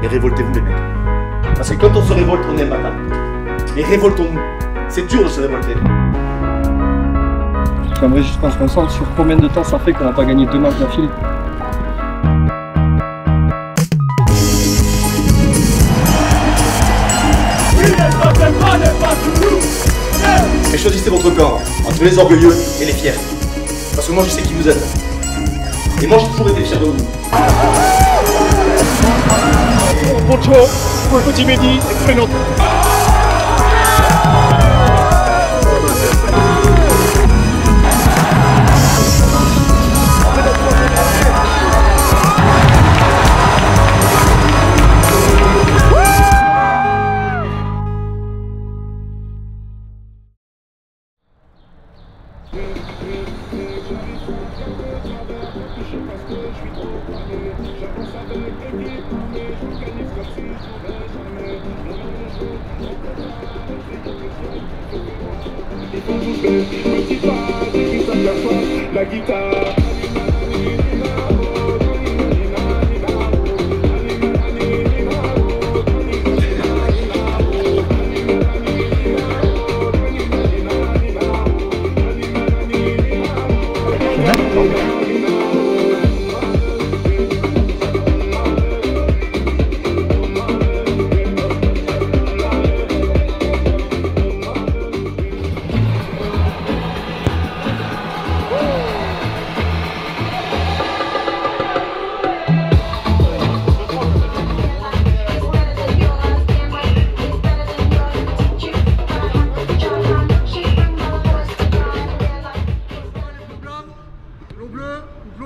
Et révoltez-vous les mecs. Parce que quand on se révolte, on est imbattable. Et révoltons-nous. C'est dur de se révolter. J'aimerais juste qu'on se concentre sur combien de temps ça fait qu'on n'a pas gagné 2 matchs d'affilée. Et choisissez votre camp entre les orgueilleux et les fiers. Parce que moi je sais qui vous êtes. Et moi j'ai toujours été fier de vous. Bon choix pour le petit Mehdi et pour les nôtres. La guitare.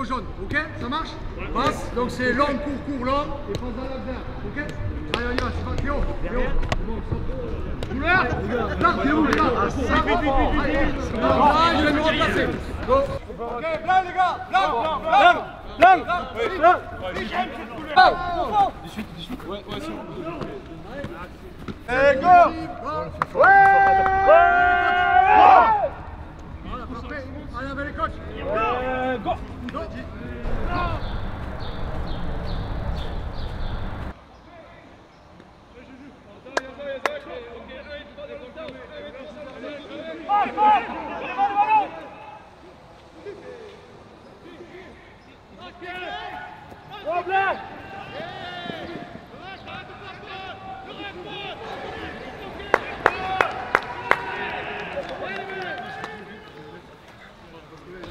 Jaune, ok? Ça marche? Passe, donc c'est l'homme, court, l'homme, et passe dans la vert, ok? Allez, on y va, c'est pas Théo, couleur? Là, c'est où, les gars? Allez, je vais me remplacer. Go. Ok, blanc, les gars, blanc. Du suite. Ouais, c'est bon. Et go! Ouais! Allez, avec les coachs. Go!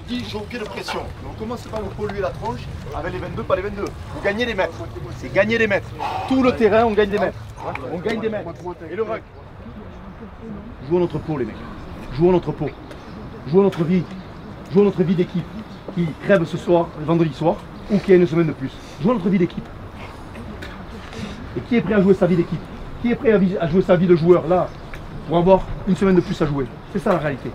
J'ai aucune pression. Donc commencez pas à vous polluer la tronche avec les 22, pas les 22. Vous gagnez les mètres. C'est gagner les mètres. Tout le terrain, on gagne des mètres. On gagne des mètres. Et le rug. Jouons notre peau, les mecs. Jouons notre peau. Jouons notre vie. Jouons notre vie d'équipe. Qui crève ce soir, le vendredi soir, ou qui a une semaine de plus. Jouons notre vie d'équipe. Et qui est prêt à jouer sa vie d'équipe? Qui est prêt à jouer sa vie de joueur, là, pour avoir une semaine de plus à jouer? C'est ça la réalité.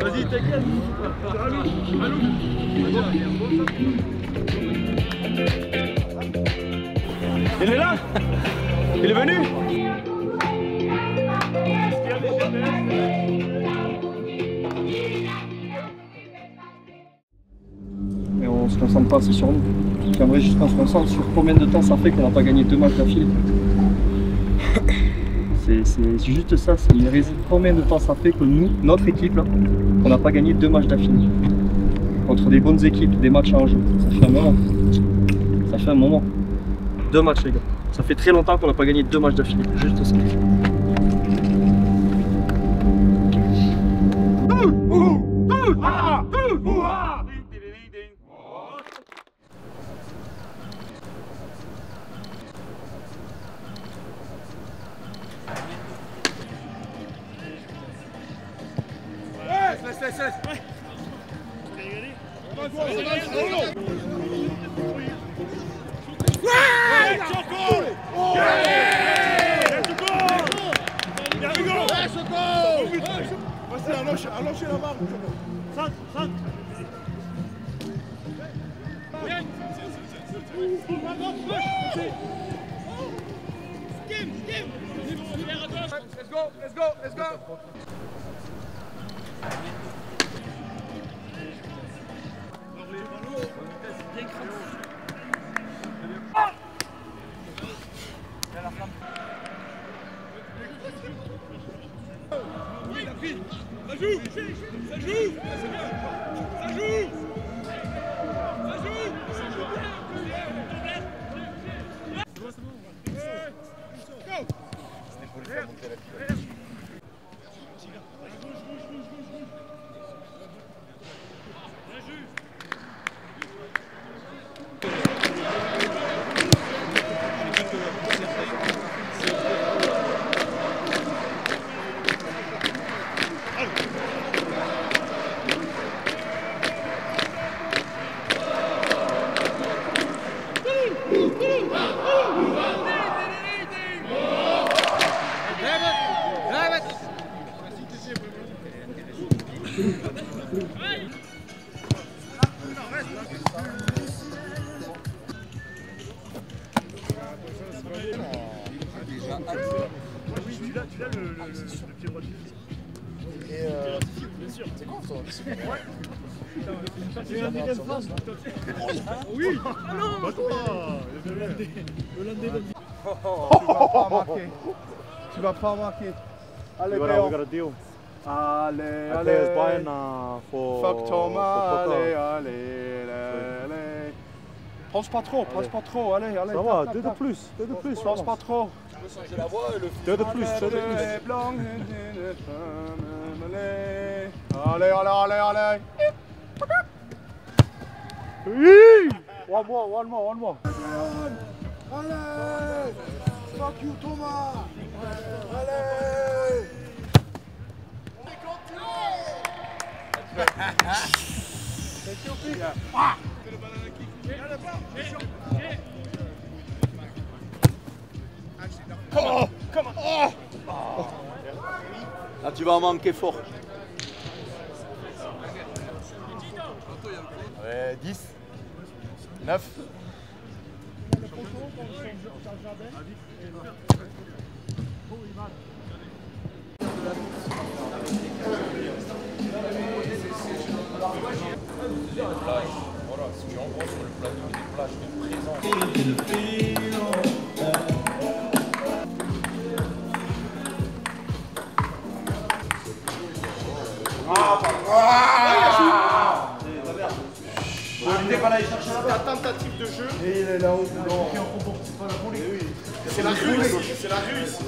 Vas-y, t'inquiète. Il est là? Il est venu? Mais on se concentre pas assez sur nous. J'aimerais juste qu'on se concentre sur combien de temps ça fait qu'on n'a pas gagné 2 matchs d'affilée. C'est juste ça, c'est une raison. Combien de temps ça fait que nous, notre équipe, là, on n'a pas gagné 2 matchs d'affilée. Contre des bonnes équipes, des matchs en jeu. Ça fait un moment. Ça fait un moment. 2 matchs, les gars. Ça fait très longtemps qu'on n'a pas gagné 2 matchs d'affilée. Juste ça. Laisse. Vas-y, allongez la barre. Centre. là. Oui, la fille. Ça joue. Ça joue. Ça joue. Tu l'as le pied droit de fils. Et bien sûr. C'est quoi ça? C'est un deuxième phase. Oui. Ah non. Bah toi. Hollandais. Tu vas pas marquer. Allez, we got a deal. Allez, I play as Bayern allez. for Fuck Thomas, for allez, Pokal. allez. Pense pas trop, allez. Ça va, deux de plus. Pense pas trop. Deux de plus. Allez. Oui! One more. Allez. Fuck you Thomas. Allez. Là, tu vas en manquer fort. Ouais, 10, 9. La tentative de jeu. Et il est là-haut. C'est la ruse.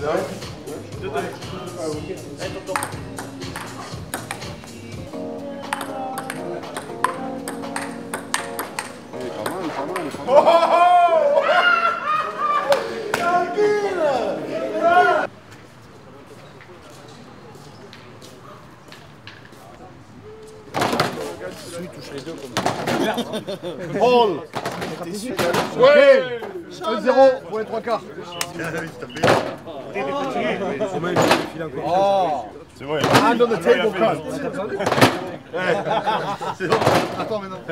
All. Ouais. 1-0 pour les 3 quarts. C'est vrai. Hand on the table, cut. C'est bon. Attends maintenant.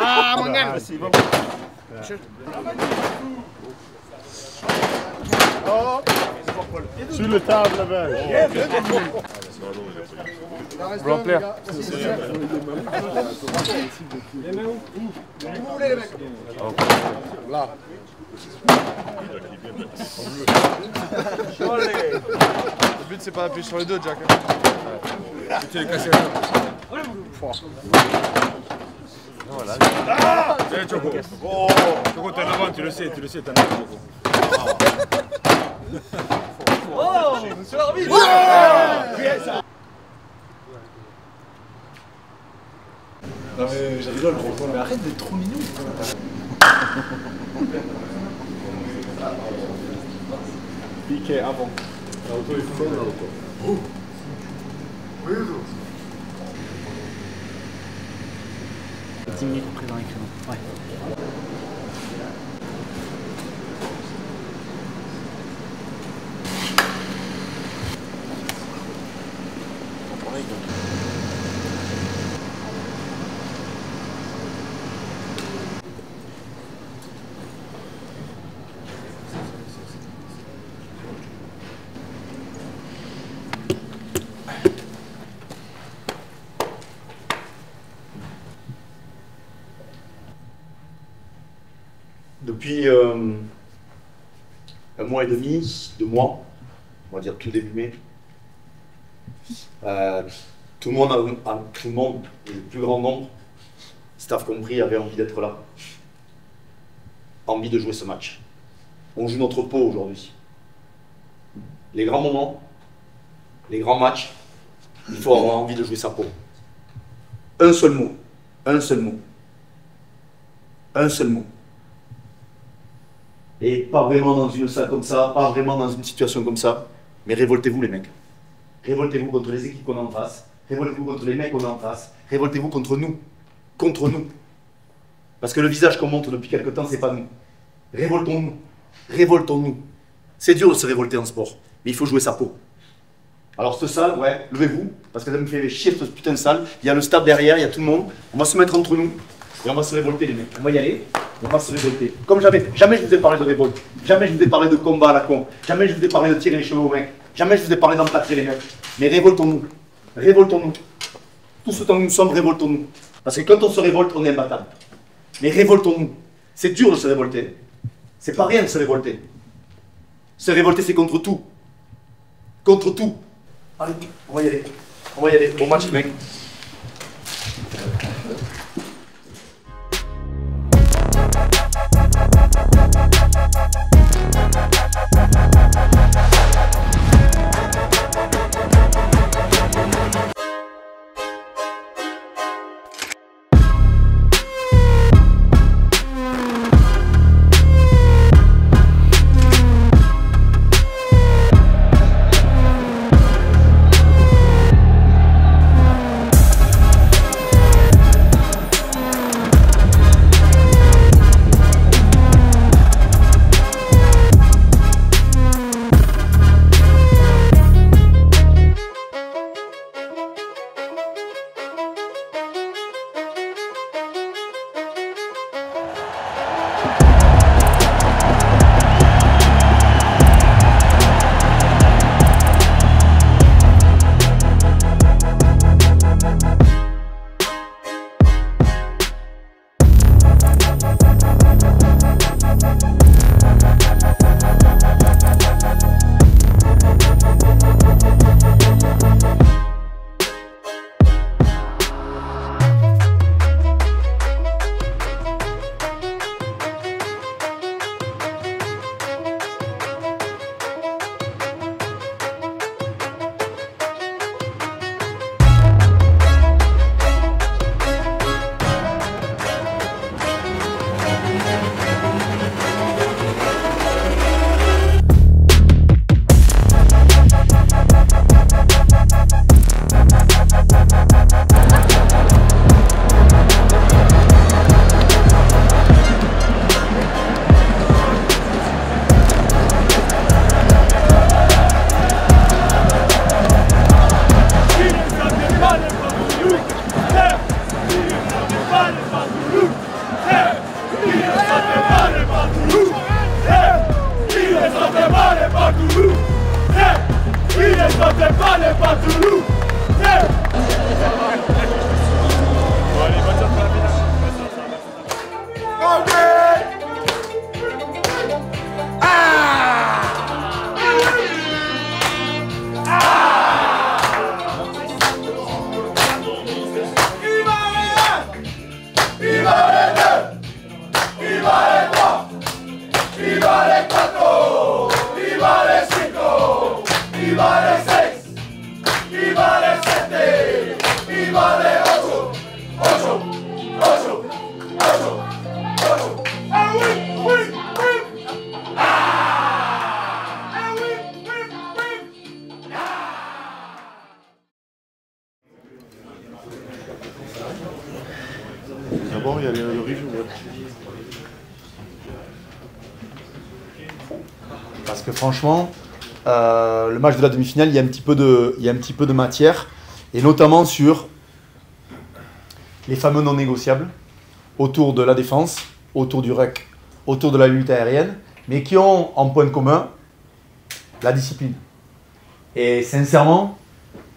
Ah, mon gars. C'est bon. Oh. Sur le table là-bas. Blanc clair. Les mains où? Où vous voulez les mecs? Là. Le but c'est pas d'appuyer sur les deux, Jack. Tu l'as cassé là. Voilà. Eh Choco. Choco, t'es en avant, tu le sais, t'es en avant, Choco. Oh, monsieur l'arbitre. Non mais je rigole, mais arrête d'être trop mignon. Piqué avant. Oui, 10 minutes après dans les créneaux. Ouais. Depuis un mois et demi, 2 mois, on va dire tout début mai, tout le monde, le plus grand nombre, staff compris, avait envie d'être là. Envie de jouer ce match. On joue notre peau aujourd'hui. Les grands moments, les grands matchs, il faut avoir envie de jouer sa peau. Un seul mot, un seul mot. Un seul mot. Et pas vraiment dans une salle comme ça, pas vraiment dans une situation comme ça, mais révoltez-vous les mecs. Révoltez-vous contre les équipes qu'on a en face, révoltez-vous contre les mecs qu'on a en face, révoltez-vous contre nous. Contre nous. Parce que le visage qu'on montre depuis quelque temps, c'est pas nous. Révoltons-nous. Révoltons-nous. C'est dur de se révolter en sport, mais il faut jouer sa peau. Alors cette salle, ouais, levez-vous, parce que ça me fait chier cette putain de salle. Il y a le stade derrière, il y a tout le monde. On va se mettre entre nous et on va se révolter les mecs. On va y aller, on va se révolter. Comme jamais je vous ai parlé de révolte. Jamais je vous ai parlé de combat à la con. Jamais je vous ai parlé de tirer les cheveux aux mecs. Jamais je vous ai parlé d'empâter les mecs. Mais révoltons-nous. Révoltons-nous. Tout ce temps que nous sommes, révoltons-nous. Parce que quand on se révolte, on est imbattable. Mais révoltons-nous. C'est dur de se révolter. C'est pas rien de se révolter. Se révolter, c'est contre tout. Contre tout. Allez, on va y aller. On va y aller. Bon match, mec. D'abord, il y a le riz. Parce que franchement, le match de la demi-finale, il y a un petit peu de matière, et notamment sur les fameux non négociables, autour de la défense, autour du ruck, autour de la lutte aérienne, mais qui ont en point commun la discipline. Et sincèrement,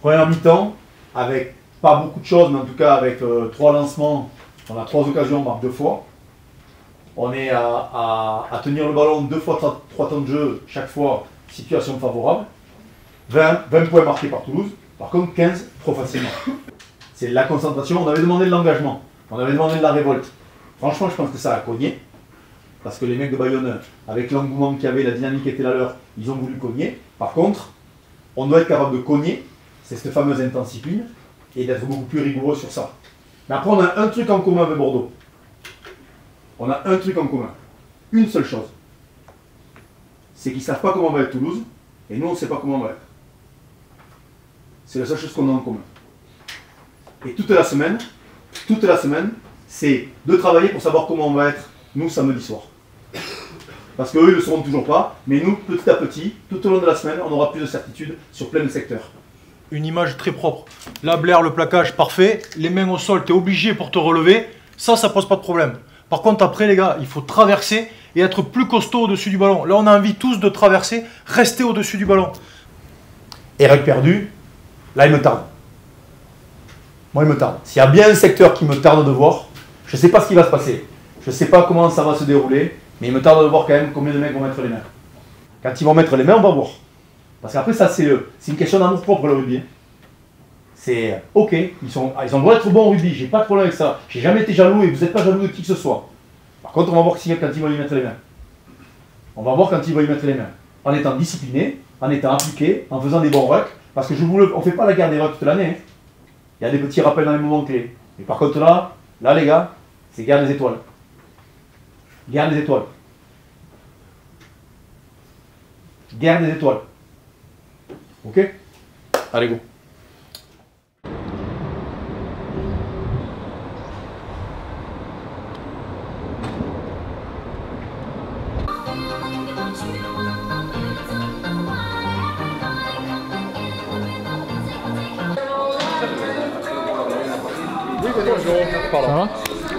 première mi-temps, avec pas beaucoup de choses, mais en tout cas avec 3 lancements, on a 3 occasions, on marque 2 fois. On est à tenir le ballon 2 fois 3 temps de jeu chaque fois, situation favorable. 20 points marqués par Toulouse. Par contre, 15 trop facilement. C'est la concentration. On avait demandé de l'engagement. On avait demandé de la révolte. Franchement, je pense que ça a cogné. Parce que les mecs de Bayonne, avec l'engouement qu'il y avait, la dynamique qui était la leur, ils ont voulu cogner. Par contre, on doit être capable de cogner, c'est cette fameuse intensité, et d'être beaucoup plus rigoureux sur ça. Mais après, on a un truc en commun avec Bordeaux. On a un truc en commun. Une seule chose. C'est qu'ils ne savent pas comment on va être Toulouse, et nous, on ne sait pas comment on va être. C'est la seule chose qu'on a en commun. Et toute la semaine, c'est de travailler pour savoir comment on va être, nous, samedi soir. Parce qu'eux, ils ne le sauront toujours pas, mais nous, petit à petit, tout au long de la semaine, on aura plus de certitude sur plein de secteurs. Une image très propre. Là, Blair, le plaquage parfait, les mains au sol, tu es obligé pour te relever, ça pose pas de problème. Par contre, après, les gars, il faut traverser et être plus costaud au-dessus du ballon. Là, on a envie tous de traverser, rester au-dessus du ballon. Eric perdu, là, il me tarde. Moi, il me tarde. S'il y a bien un secteur qui me tarde de voir, je ne sais pas ce qui va se passer. Je ne sais pas comment ça va se dérouler, mais il me tarde de voir quand même combien de mecs vont mettre les mains. Quand ils vont mettre les mains, on va voir. Parce qu'après, ça, c'est une question d'amour propre, le rugby. C'est ok, ils ont le droit d'être bons au rugby, j'ai pas de problème avec ça. J'ai jamais été jaloux et vous n'êtes pas jaloux de qui que ce soit. Par contre, on va voir quand ils vont y mettre les mains. On va voir quand ils vont y mettre les mains. En étant discipliné, en étant appliqué, en faisant des bons rucks. Parce que on ne fait pas la guerre des rucks toute l'année. Hein. Il y a des petits rappels dans les moments clés. Mais par contre, là les gars, c'est guerre des étoiles. Guerre des étoiles. Guerre des étoiles. Ok? Allez, go.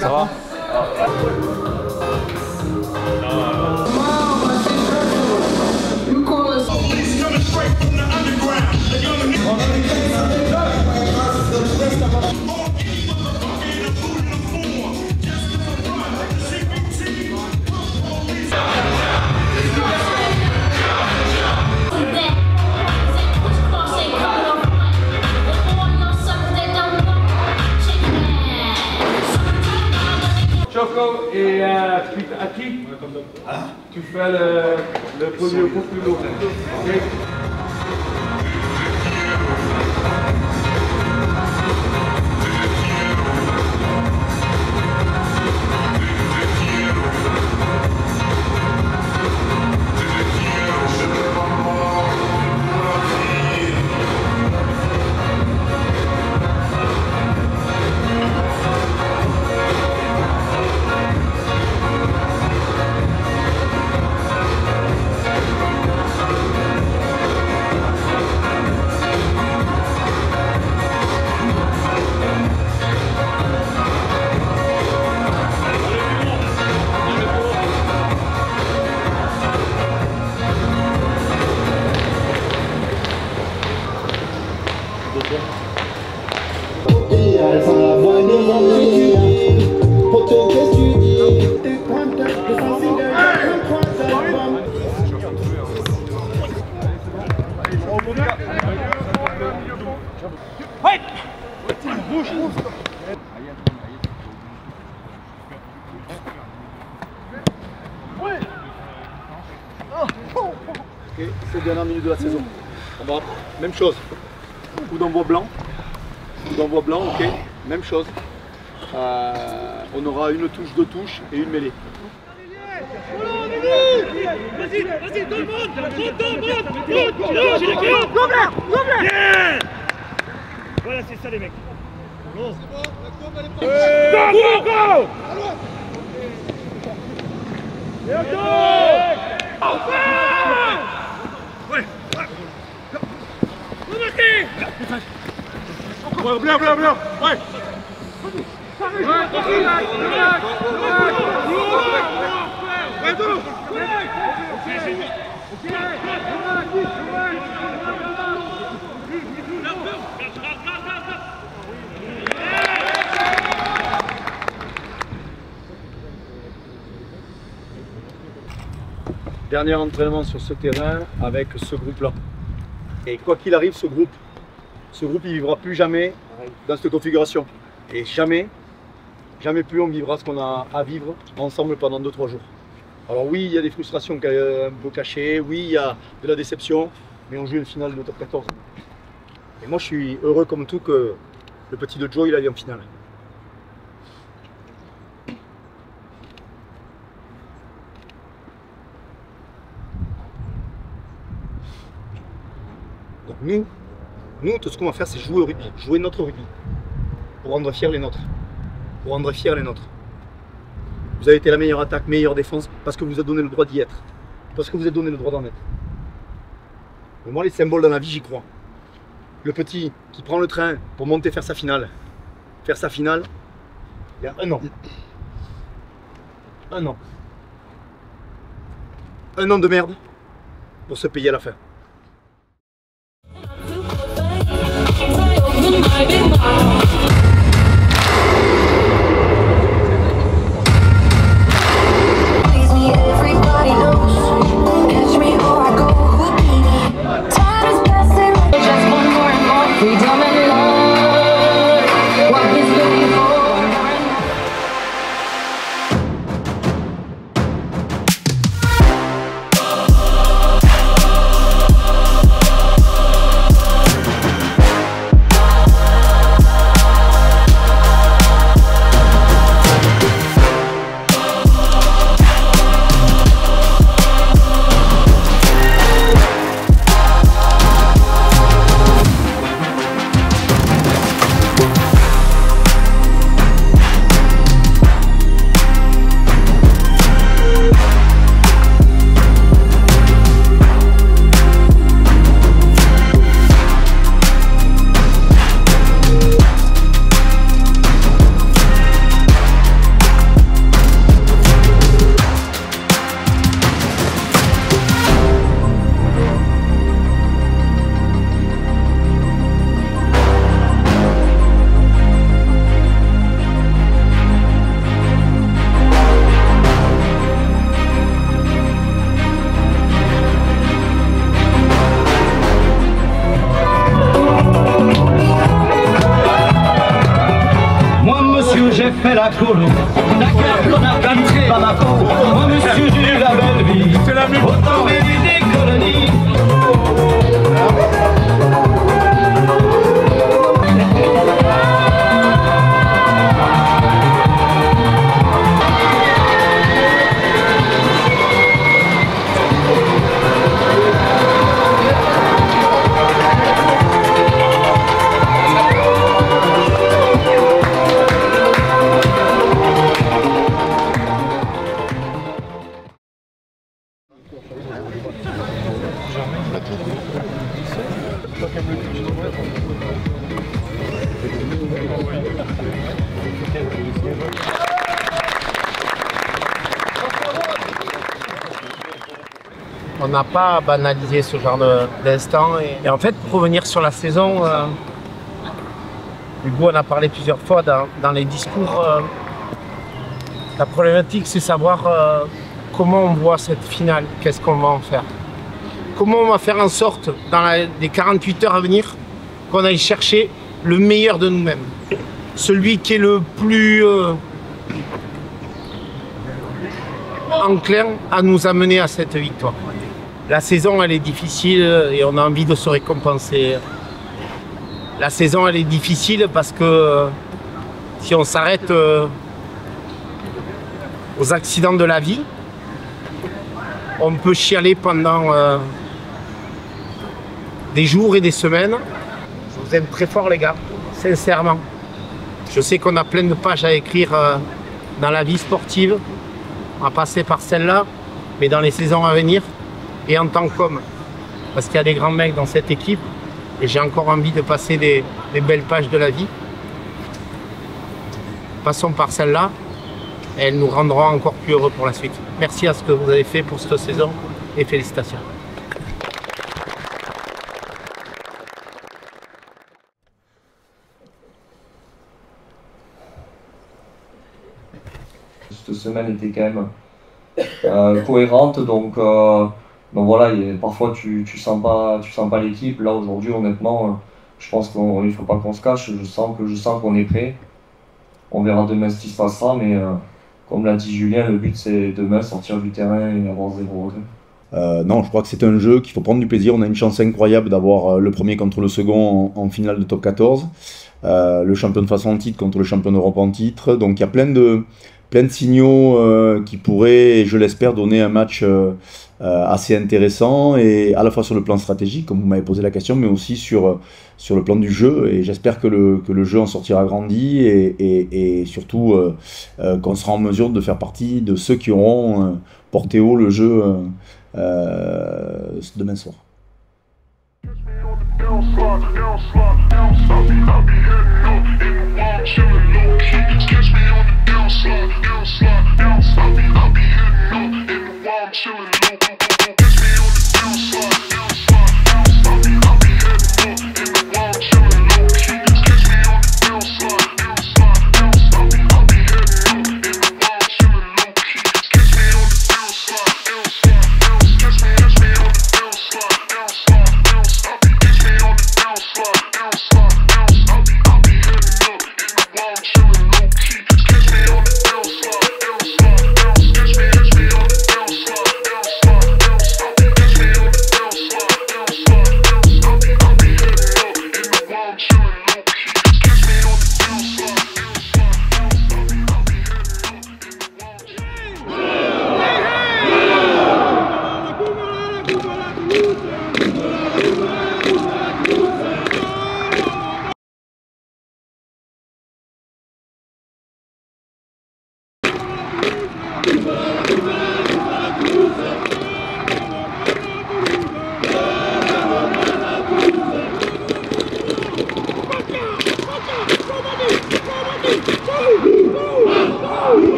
Ça va? Choco et à qui tu fais le premier coup plus lourd. Okay. Okay, c'est la dernière minute de la saison. On va, même chose. Coup d'envoi blanc. Coup d'envoi blanc, ok. Même chose. On aura une touche, deux touches et une mêlée. Vas-y, tout le monde. Yeah. Voilà, c'est ça les mecs. Go, go, go. Bien, bien, bien. Ouais. Dernier entraînement sur ce terrain avec ce groupe-là. Et quoi qu'il arrive, ce groupe il vivra plus jamais dans cette configuration. Et jamais plus on vivra ce qu'on a à vivre ensemble pendant 2-3 jours. Alors oui, il y a des frustrations un peu cachées, oui, il y a de la déception, mais on joue une finale de top 14. Et moi je suis heureux comme tout que le petit de Joe il aille en finale. Donc nous, tout ce qu'on va faire, c'est jouer au rugby, jouer notre rugby, pour rendre fiers les nôtres. Pour rendre fiers les nôtres. Vous avez été la meilleure attaque, meilleure défense, parce que vous avez donné le droit d'y être. Parce que vous avez donné le droit d'en être. Mais moi, les symboles dans la vie, j'y crois. Le petit qui prend le train pour monter faire sa finale, il y a 1 an. 1 an. 1 an de merde pour se payer à la fin. J'ai fait la colo, Dakar, on a planté par ma peau. Moi, monsieur, j'ai eu la belle vie. Autant mériter des colonies. On n'a pas banalisé ce genre d'instant. Et en fait, pour revenir sur la saison, Hugo en a parlé plusieurs fois dans les discours. La problématique, c'est savoir comment on voit cette finale, qu'est-ce qu'on va en faire. Comment on va faire en sorte, dans les 48 heures à venir, qu'on aille chercher le meilleur de nous-mêmes. Celui qui est le plus enclin à nous amener à cette victoire. La saison, elle est difficile et on a envie de se récompenser. La saison, elle est difficile parce que si on s'arrête aux accidents de la vie, on peut chialer pendant des jours et des semaines. Je vous aime très fort, les gars, sincèrement. Je sais qu'on a plein de pages à écrire dans la vie sportive. On va passer par celle-là, mais dans les saisons à venir, et en tant qu'homme, parce qu'il y a des grands mecs dans cette équipe, et j'ai encore envie de passer des belles pages de la vie. Passons par celle-là, et elle nous rendra encore plus heureux pour la suite. Merci à ce que vous avez fait pour cette saison, et félicitations. Cette semaine était quand même cohérente, donc voilà, parfois tu sens pas l'équipe. Là aujourd'hui, honnêtement, je pense qu'il ne faut pas qu'on se cache, je sens qu'on est prêt. On verra demain ce qui se passera, mais comme l'a dit Julien, le but c'est demain sortir du terrain et avoir 0 regret. Non, je crois que c'est un jeu qu'il faut prendre du plaisir. On a une chance incroyable d'avoir le premier contre le second en finale de top 14, le champion de France en titre contre le champion d'Europe en titre. Donc il y a plein de signaux qui pourraient, je l'espère, donner un match assez intéressant, et à la fois sur le plan stratégique, comme vous m'avez posé la question, mais aussi sur le plan du jeu. Et j'espère que le jeu en sortira grandi et surtout qu'on sera en mesure de faire partie de ceux qui auront porté haut le jeu demain soir.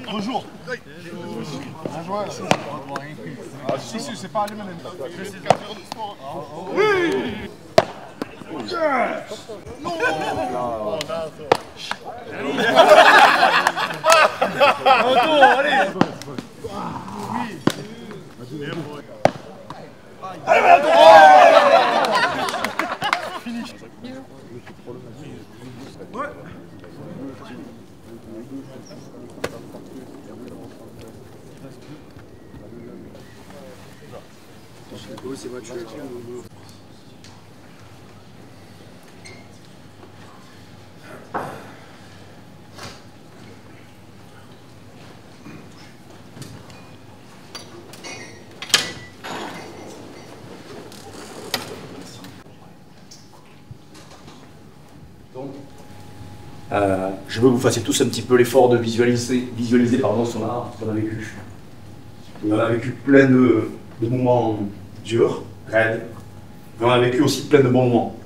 Bonjour. Un joueur. Ah, si, c'est pas allumé. Oui. Retour, allez. Fini. Ouais. C'est moi je veux que vous fassiez tous un petit peu l'effort de visualiser ce qu'on a vécu. On a vécu plein de moments durs, raides, mais on a vécu aussi plein de bons moments.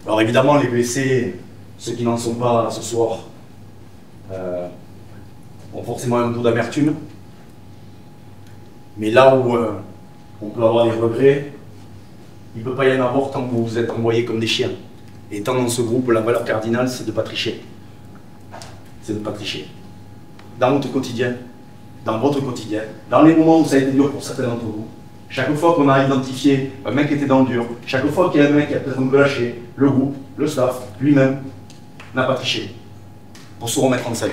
Alors évidemment, les blessés, ceux qui n'en sont pas ce soir, ont forcément un goût d'amertume. Mais là où on peut avoir des regrets, il ne peut pas y en avoir tant que vous vous êtes envoyés comme des chiens. Et tant dans ce groupe, la valeur cardinale, c'est de ne pas tricher. C'est de ne pas tricher. Dans votre quotidien, dans les moments où ça a été dur pour certains d'entre vous, chaque fois qu'on a identifié un mec qui était dans le dur, chaque fois qu'il y a un mec qui a peut-être un peu lâché, le groupe, le staff, lui-même, n'a pas triché pour se remettre en selle.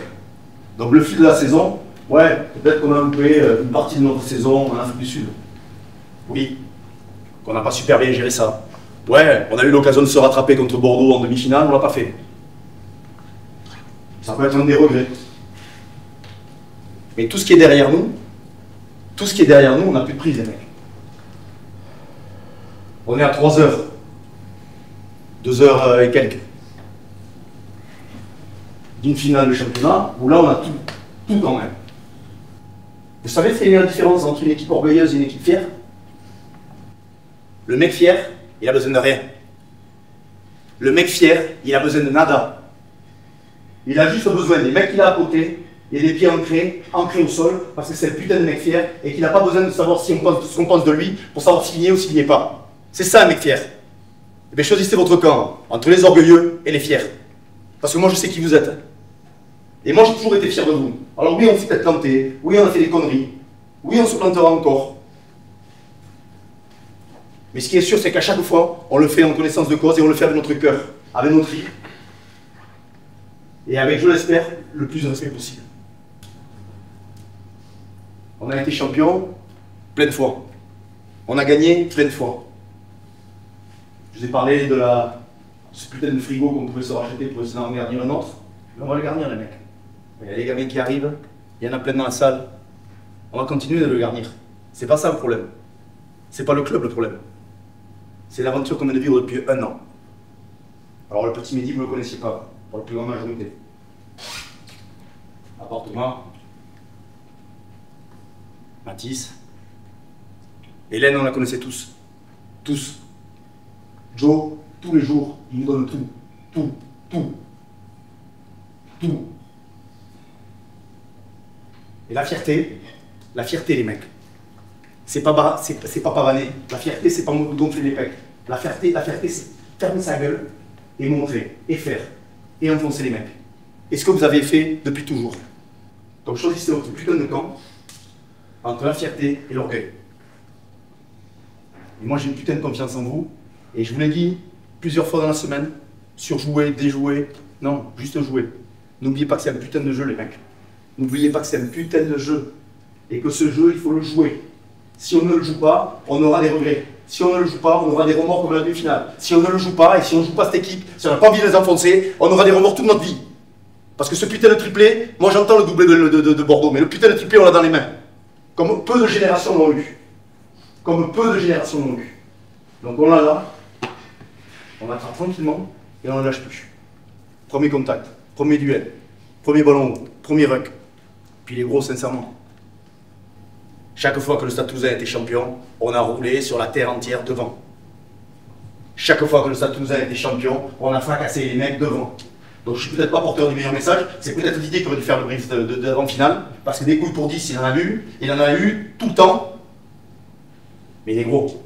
Donc le fil de la saison, ouais, peut-être qu'on a loupé une partie de notre saison en Afrique du Sud. Oui, qu'on n'a pas super bien géré ça. Ouais, on a eu l'occasion de se rattraper contre Bordeaux en demi-finale, on ne l'a pas fait. Ça peut être un des regrets. Mais tout ce qui est derrière nous, on n'a plus de prise, les mecs. On est à 3 heures. 2 heures et quelques. D'une finale de championnat, où là on a tout quand même. Vous savez, c'est la différence entre une équipe orgueilleuse et une équipe fière. Le mec fier, il a besoin de rien. Le mec fier, il a besoin de nada. Il a juste besoin des mecs qu'il a à côté et des pieds ancrés au sol, parce que c'est le putain de mec fier et qu'il n'a pas besoin de savoir ce qu'on pense de lui pour savoir s'il y est ou s'il n'y est pas. C'est ça un mec fier. Eh bien, choisissez votre camp entre les orgueilleux et les fiers. Parce que moi je sais qui vous êtes. Et moi j'ai toujours été fier de vous. Alors oui, on s'est peut-être planté, oui on a fait des conneries, oui on se plantera encore. Mais ce qui est sûr, c'est qu'à chaque fois, on le fait en connaissance de cause et on le fait avec notre cœur, avec notre vie. Et avec, je l'espère, le plus de respect possible. On a été champion plein de fois. On a gagné plein de fois. Je vous ai parlé de ce putain de frigo qu'on pouvait se racheter pour essayer d'en garnir un autre. On va le garnir, les mecs. Il y a les gamins qui arrivent, il y en a plein dans la salle. On va continuer de le garnir. C'est pas ça le problème. C'est pas le club le problème. C'est l'aventure qu'on vient de vivre depuis 1 an. Alors le petit Mehdi, vous ne le connaissiez pas, pour la plus grande majorité. Appartement. Mathis. Hélène, on la connaissait tous. Tous. Joe, tous les jours, il nous donne tout. Tout. Tout. Tout. Et la fierté les mecs, c'est pas pavaner. La fierté, c'est pas gonfler les pecs. La fierté, c'est fermer sa gueule et montrer, et faire, et enfoncer les mecs. Et ce que vous avez fait depuis toujours. Donc choisissez votre putain de camp entre la fierté et l'orgueil. Et moi j'ai une putain de confiance en vous, et je vous l'ai dit plusieurs fois dans la semaine, surjouer, déjouer, non, juste jouer. N'oubliez pas que c'est un putain de jeu les mecs. N'oubliez pas que c'est un putain de jeu. Et que ce jeu, il faut le jouer. Si on ne le joue pas, on aura des regrets. Si on ne le joue pas, on aura des remords comme la demi-finale. Si on ne le joue pas, et si on ne joue pas cette équipe, si on n'a pas envie de les enfoncer, on aura des remords toute notre vie. Parce que ce putain de triplé, moi j'entends le doublé de Bordeaux, mais le putain de triplé, on l'a dans les mains. Comme peu de générations l'ont eu. Comme peu de générations l'ont eu. Donc on l'a là, on l'attrape tranquillement, et on ne lâche plus. Premier contact, premier duel, premier ballon haut, premier ruck. Puis les gros, sincèrement. Chaque fois que le Stade Toulousain a été champion, on a roulé sur la terre entière devant. Chaque fois que le Stade Toulousain a été champion, on a fracassé les mecs devant. Donc je suis peut-être pas porteur du meilleur message, c'est peut-être l'idée qu'aurait dû faire le brief d'avant-finale, parce que des couilles pour 10, il en a eu tout le temps. Mais les gros,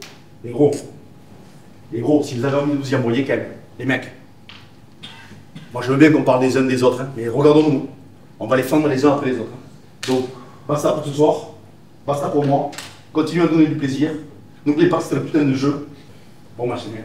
si vous avez envie de vous y envoyer, les mecs. Moi je veux bien qu'on parle des uns des autres, hein, mais regardons-nous. On va les fendre les uns après les autres. Hein. Donc, basta pour ce soir. Basta pour moi, continuez à donner du plaisir. N'oubliez pas que c'est un putain de jeu. Bon match, les gars.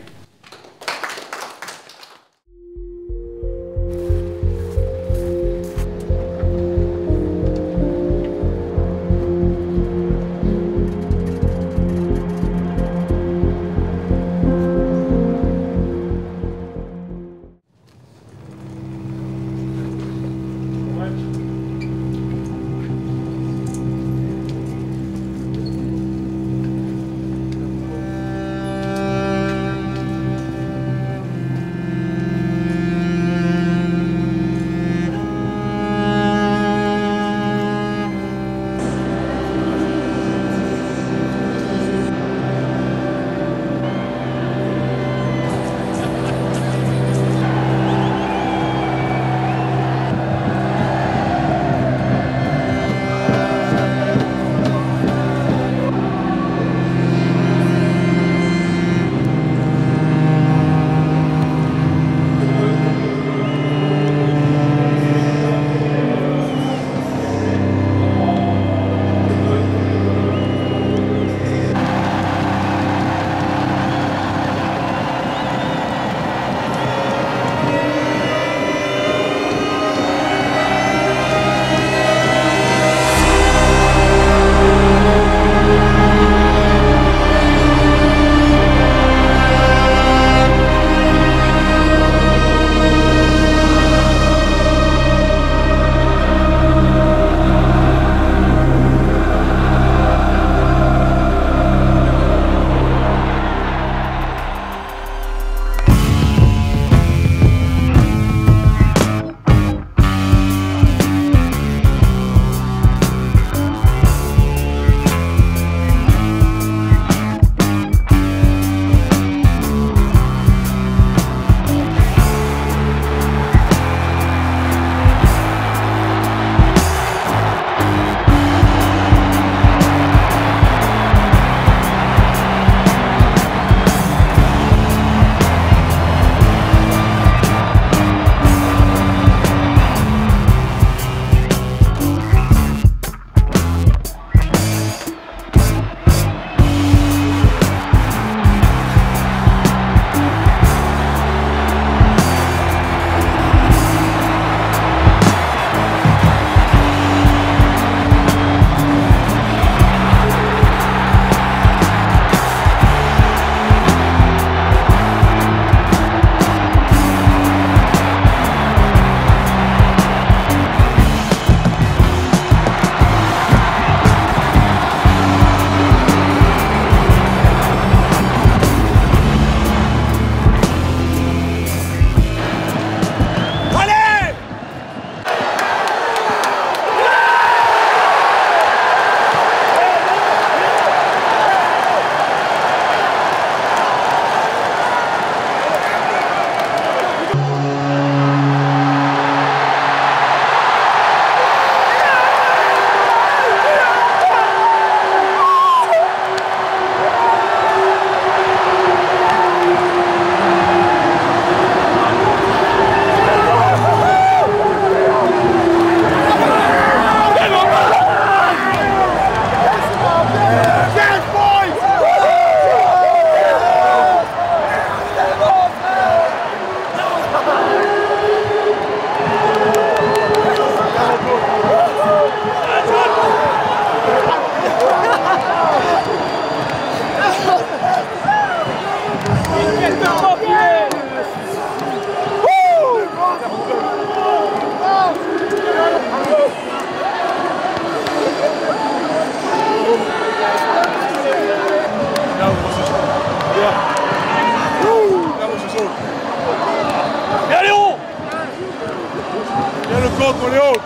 compte, on est haut.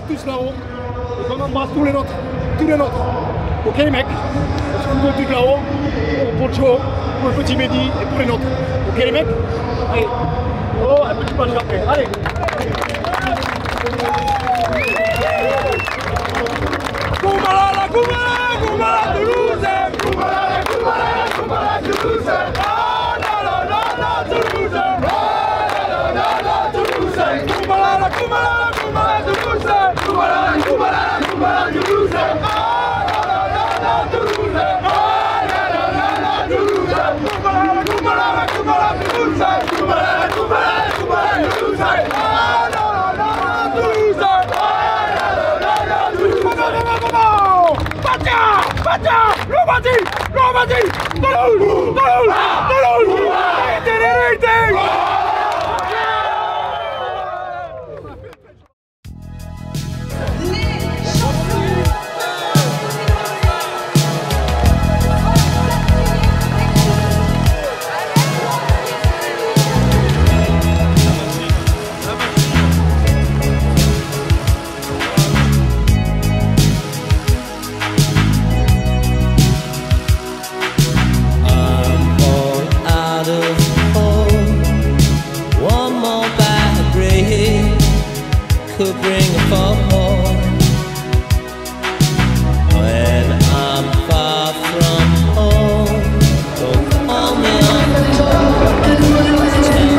Tous là-haut, et qu'on embrasse tous les nôtres, ok les mecs, on se fout tous là-haut, pour Joe, pour le petit Mehdi et pour les nôtres, ok les mecs. Allez, oh, un petit match après, allez. Koumala, Toulouse, Koumala, Toulouse, ah la la la la Toulouse, ah la la la Toulouse, Koumala, Toulouse, Koumala, Toulouse, ah la la la Toulouse, ah la la la Toulouse, Koumala, Toulouse, Koumala, Toulouse, ah la la la Toulouse, ah la la la Toulouse. Batia, Lombardie, Toulouse, could bring a fall. When I'm far from home, don't call me on the phone. Tell me it's easy to see.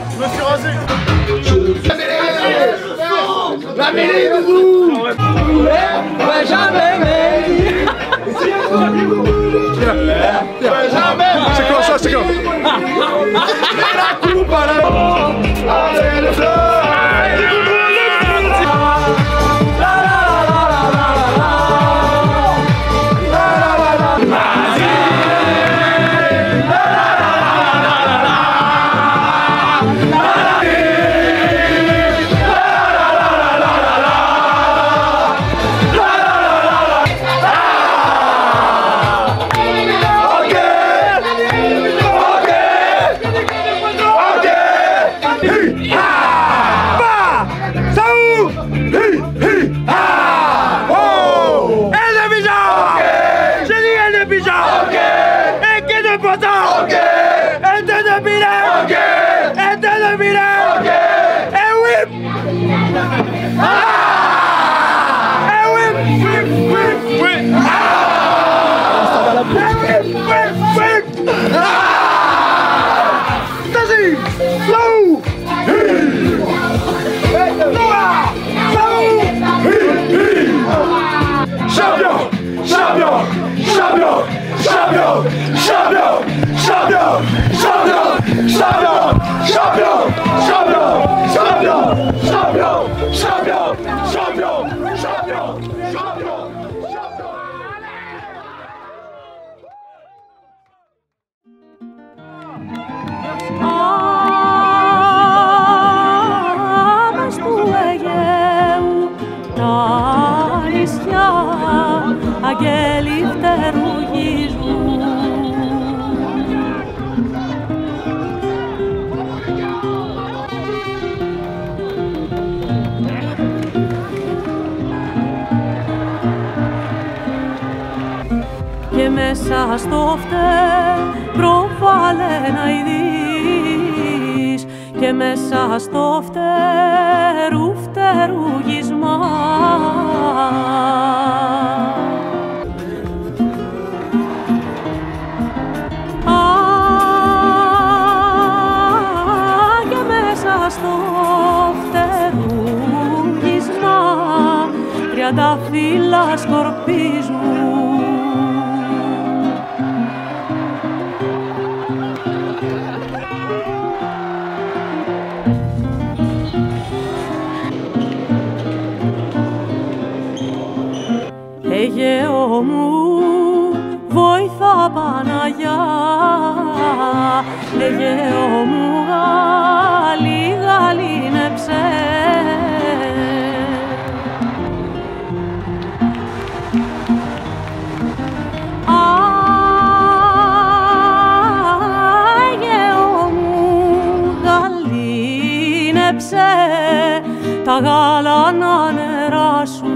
Je me suis rasé. La mêlée de vous. Ouais, jamais. C'est quoi ça, c'est quoi? Et la coupe à la avec le fleur. αγγέλοι φτερουγίζουν. Και μέσα στο φτερό βάλε να ειδείς, και μέσα στο φτερουγίσμα. Και μέσα στο φτερουγίσμα 30 φύλλα σκορπίζουν. Αιγαίο μου, βοήθα Παναγιά, Αιγαίο μου, γαλήνεψε. Αιγαίο μου, γαλήνεψε τα γάλανα νερά σου.